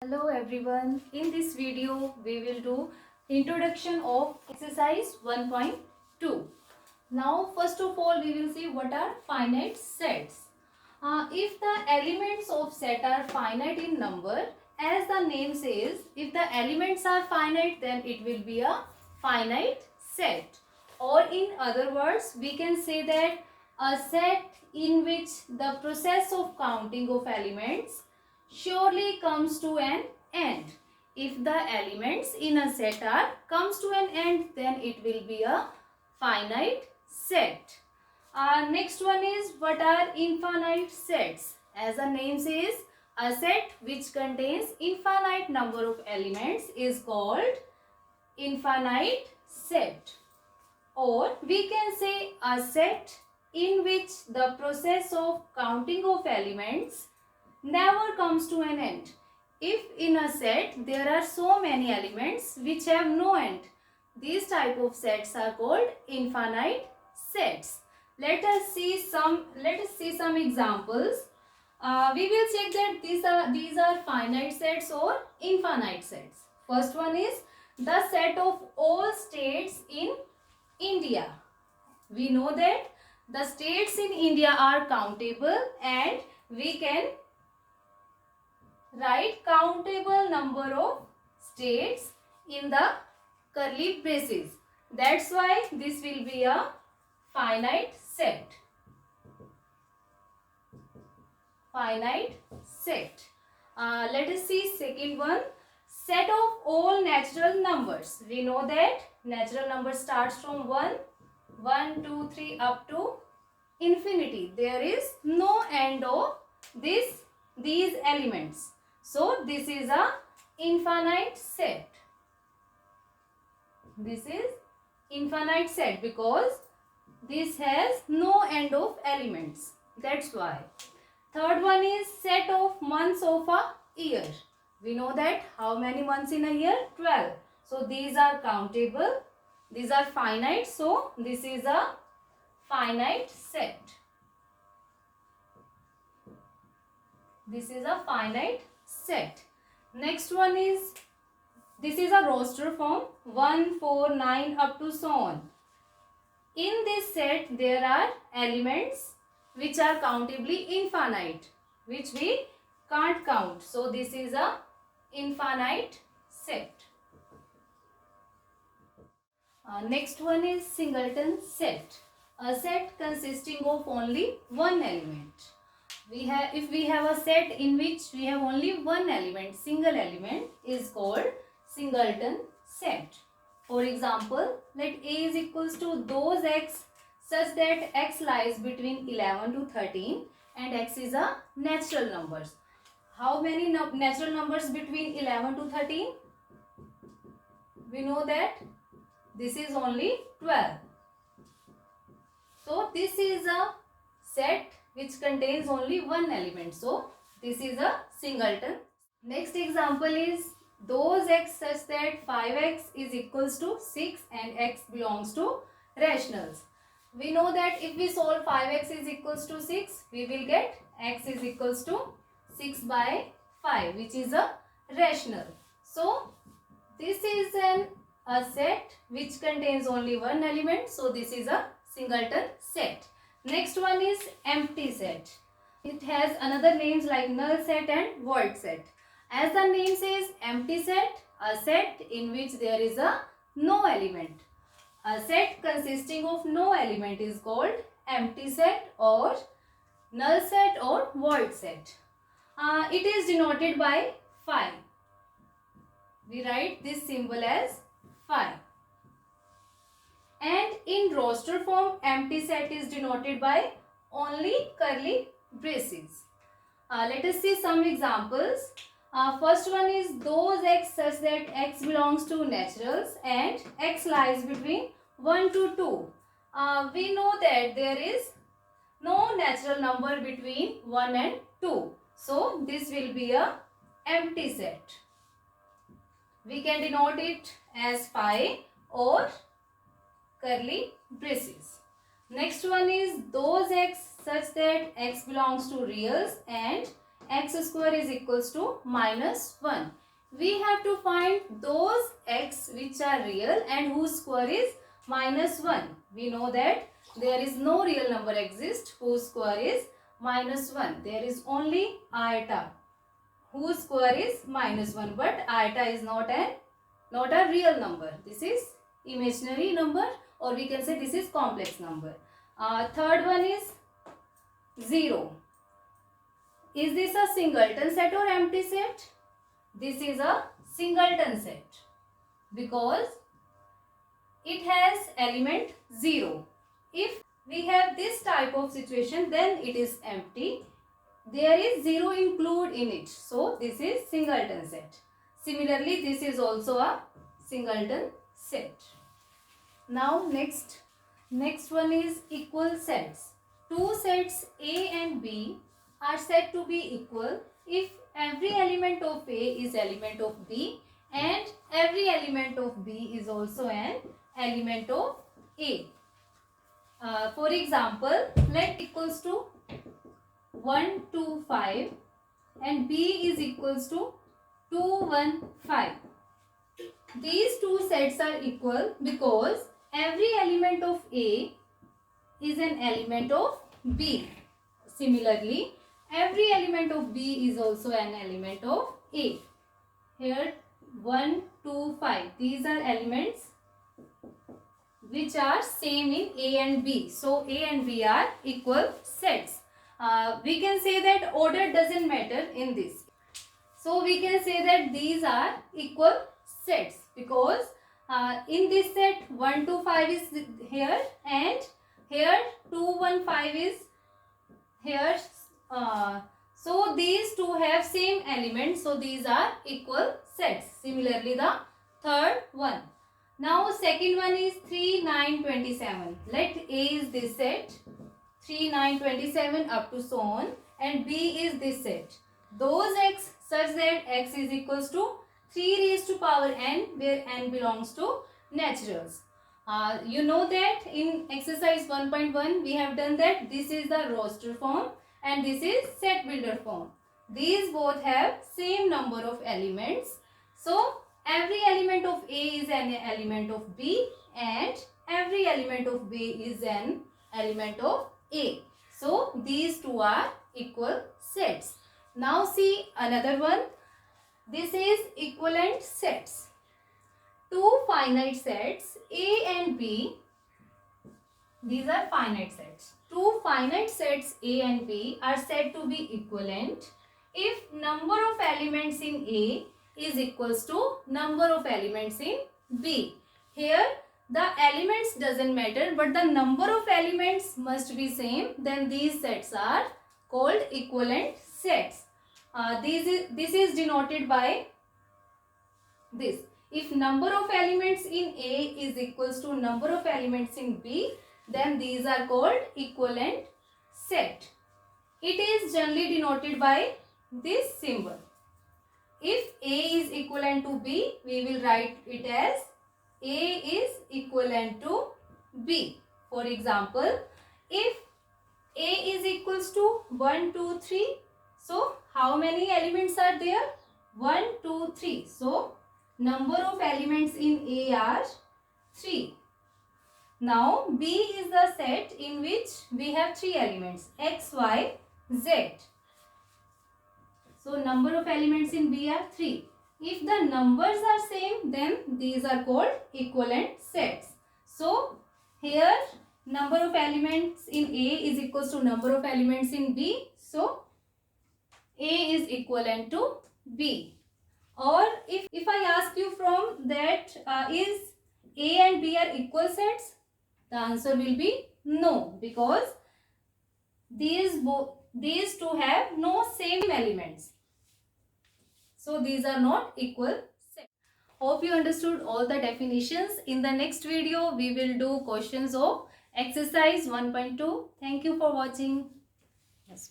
Hello everyone. In this video we will do introduction of exercise 1.2. Now first of all we will see what are finite sets. If the elements of set are finite in number, as the name says, if the elements are finite then it will be a finite set. Or in other words we can say that a set in which the process of counting of elements surely comes to an end. If the elements in a set are comes to an end, then it will be a finite set. Next one is what are infinite sets. As the name says, a set which contains infinite number of elements is called infinite set. Or we can say a set in which the process of counting of elements never comes to an end. If in a set there are so many elements which have no end, these type of sets are called infinite sets. Let us see some examples. We will check that these are finite sets or infinite sets. First one is the set of all states in India. We know that the states in India are countable and we can write countable number of states in the curly braces. That's why this will be a finite set. Finite set. Let us see second one. Set of all natural numbers. We know that natural number starts from 1, 1, 2, 3 up to infinity. There is no end of these elements. So this is a infinite set. This is infinite set because this has no end of elements. That's why. Third one is set of months of a year. We know that how many months in a year? 12. So these are countable. These are finite. So this is a finite set. This is a finite set. Next one is, this is a roster form 1, 4, 9 up to so on. In this set there are elements which are countably infinite, which we can't count. So this is a infinite set. Next one is singleton set. A set consisting of only one element. If we have a set in which we have only one element, single element, is called singleton set. For example, let A is equals to those x such that x lies between 11 to 13 and x is a natural numbers. How many natural numbers between 11 to 13? We know that this is only 12. So this is a set which contains only one element. So this is a singleton. Next example is those x such that 5x is equals to 6 and x belongs to rationals. We know that if we solve 5x is equals to 6, we will get x is equals to 6 by 5, which is a rational. So this is a set which contains only one element. So this is a singleton set. Next one is empty set. It has another names like null set and void set. As the name says, empty set, a set in which there is a no element. A set consisting of no element is called empty set or null set or void set. It is denoted by phi. We write this symbol as phi. And in roster form, empty set is denoted by only curly braces. Let us see some examples. First one is those x such that x belongs to naturals and x lies between 1 to 2. We know that there is no natural number between 1 and 2. So this will be a empty set. We can denote it as phi or curly braces. Next one is those x such that x belongs to reals and x square is equals to minus 1. We have to find those x which are real and whose square is minus 1. We know that there is no real number exist whose square is minus 1. There is only iota whose square is minus 1, but iota is not a real number. This is imaginary number, or we can say this is complex number. Third one is 0. Is this a singleton set or empty set? This is a singleton set because it has element 0. If we have this type of situation, then it is empty. There is 0 include in it. So this is singleton set. Similarly, this is also a singleton set. Now next one is equal sets. Two sets A and B are said to be equal if every element of A is element of B and every element of B is also an element of A. For example, let equals to 1, 2, 5 and B is equals to 2, 1, 5. These two sets are equal because every element of A is an element of B. Similarly, every element of B is also an element of A. Here 1, 2, 5. These are elements which are same in A and B. So A and B are equal sets. We can say that order doesn't matter in this. So we can say that these are equal sets because in this set 1, 2, 5 is here and here 2, 1, 5 is here. So these two have same elements. So these are equal sets. Similarly, the third one. Now second one is 3, 9, 27. Let A is this set 3, 9, 27 up to so on, and B is this set. Those x such that x is equals to 3 raised to power n, where n belongs to naturals. You know that in exercise 1.1 we have done that this is the roster form and this is set builder form. These both have same number of elements. So every element of A is an element of B and every element of B is an element of A. So these two are equal sets. Now see another one. This is equivalent sets. Two finite sets A and B. These are finite sets. Two finite sets A and B are said to be equivalent if number of elements in A is equals to number of elements in B. Here the elements doesn't matter, but the number of elements must be same. Then these sets are called equivalent sets. This is denoted by this. If number of elements in A is equals to number of elements in B, then these are called equivalent set. It is generally denoted by this symbol. If A is equivalent to B, we will write it as A is equivalent to B. For example, if A is equals to 1, 2, 3, so how many elements are there? 1, 2, 3. So number of elements in A are 3. Now B is the set in which we have 3 elements x, y, z. So number of elements in B are 3. If the numbers are same, then these are called equivalent sets. So here number of elements in A is equals to number of elements in B. So A is equivalent to B. Or if I ask you from that is A and B are equal sets, the answer will be no, because these two have no same elements. So these are not equal sets. Hope you understood all the definitions. In the next video, we will do questions of exercise 1.2. Thank you for watching. Yes.